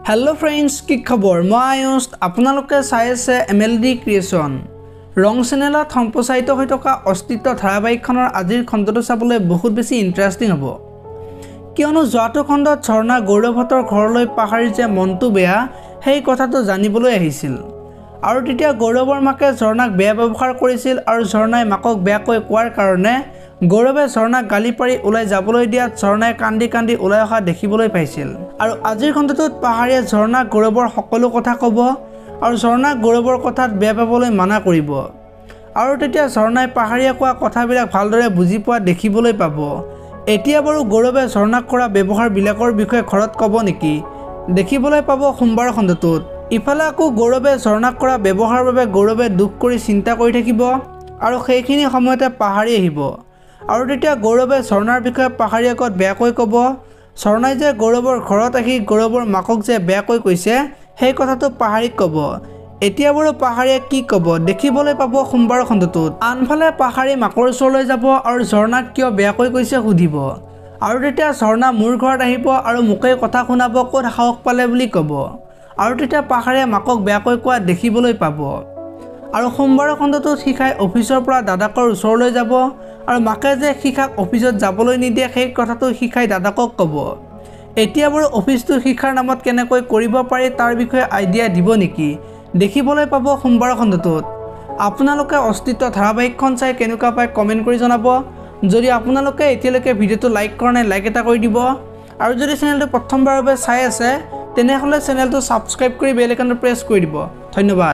Hello friends की खबर मैं आयुष आपनालोके चाइ आछे एमएलडी क्रिएशन रंग चेनेলত सम्प्रचारित হৈ থকা अस्तित्व ধাৰাবাহিকখনৰ আজিৰ খণ্ডটো চাবলৈ বহুত বেছি ইন্টাৰেষ্টিং হ'ব কিয়নো যোৱাটো খণ্ডত ঝৰ্ণা গৌৰৱহঁতৰ ঘৰলৈ পাহাৰীৰ যে মনটো বেয়া সেই কথাটো জানিবলৈ আহিছিল আৰু তেতিয়া গৌৰৱৰ মাকে ঝৰ্ণাক বেয়া ব্যৱহাৰ কৰিছিল আৰু ঝৰ্ণাই মাকক বেয়াকৈ কোৱাৰ কাৰণে গৌৰৱে ঝৰ্ণাক গালি পাৰি ওলাই যাবলৈ দিয়াত ঝৰ্ণাই কান্দি কান্দি ওলাই অহা দেখিবলৈ পাইছিল আৰু আজিৰ খণ্ডটোত পাহাৰীয়ে ঝৰ্ণাক গৌৰৱৰ সকলো কথা ক'ব আৰু ঝৰ্ণাক গৌৰৱৰ কথাত বেয়া পাবলৈ মানা কৰিব আৰু তেতিয়া ঝৰ্ণাই পাহাৰীয়ে কোৱা কথাবিলাক ভালদৰে বুজি পোৱা দেখিবলৈ পাব এতিয়া বাৰু গৌৰৱে ঝৰ্ণাক কৰা ব্যৱহাৰবিলাকৰ বিষয়ে ঘৰত ক'ব নেকি দেখিবলৈ পাব সোমবাৰ খণ্ডটোত ইফালে আকৌ গৌৰৱে ঝৰ্ণাক কৰা ব্যৱহাৰৰ বাবে গৌৰৱে দুখ কৰি চিন্তা কৰি থাকিব আৰু সেইখিনি সময়তে পাহাৰী আহিব আৰু তেতিয়া গৌৰৱে ঝৰ্ণাৰ বিষয়ে পাহাৰীৰ আগত বেয়াকৈ ক'ব ঝৰ্ণাই যে গৌৰৱৰ ঘৰত আহি গৌৰৱৰ মাকক যে বেয়াকৈ কৈছে সেই কথাটো পাহাৰীক ক'ব এতিয়া বাৰু পাহাৰীয়ে কি ক'ব দেখিবলৈ পাব সোমবাৰ খণ্ডটোত আনফালে পাহাৰী মাকৰ ওচৰলৈ যাব আৰু ঝৰ্ণাক কিয় বেয়াকৈ কৈছে সুধিব আৰু তেতিয়া ঝৰ্ণা মোৰ ঘৰত আহিব আৰু মোকে কথা শুনাব ক'ত সাহস পালে বুলি ক'ব আৰু তেতিয়া পাহাৰীয়ে মাকক বেয়াকৈ কোৱা দেখিবলৈ পাব আৰু সোমবাৰৰ খণ্ডটোত শিখাই অফিচৰ পৰা দাদাকৰ ওচৰলৈ যাব আৰু মাকে যে শিখাক অফিচত যাবলৈ নিদিয়ে সেই কথাটো শিখাই দাদাকক ক'ব এতিয়া বাৰু অফিচটো শিখাৰ নামত কেনেকৈ কৰিব পাৰি তাৰ বিষয়ে আইডিয়া দিব নেকি দেখিবলৈ পাব সোমবাৰৰ খণ্ডটোত আপোনালোকে अस्तित्व ধাৰাবাহিকখন চাই কেনেকুৱা পায় কমেন্ট কৰি জনাব যদি আপোনালোকে এতিয়ালৈকে ভিডিঅটো লাইক কৰা নাই লাইক এটা কৰি দিব আৰু যদি চেনেলটো প্ৰথমবাৰৰ বাবে চাই আছে তেনেহলে চেনেলটো সাবস্ক্ৰাইব কৰি বেল আইকনটো প্ৰেছ কৰি দিব ধন্যবাদ।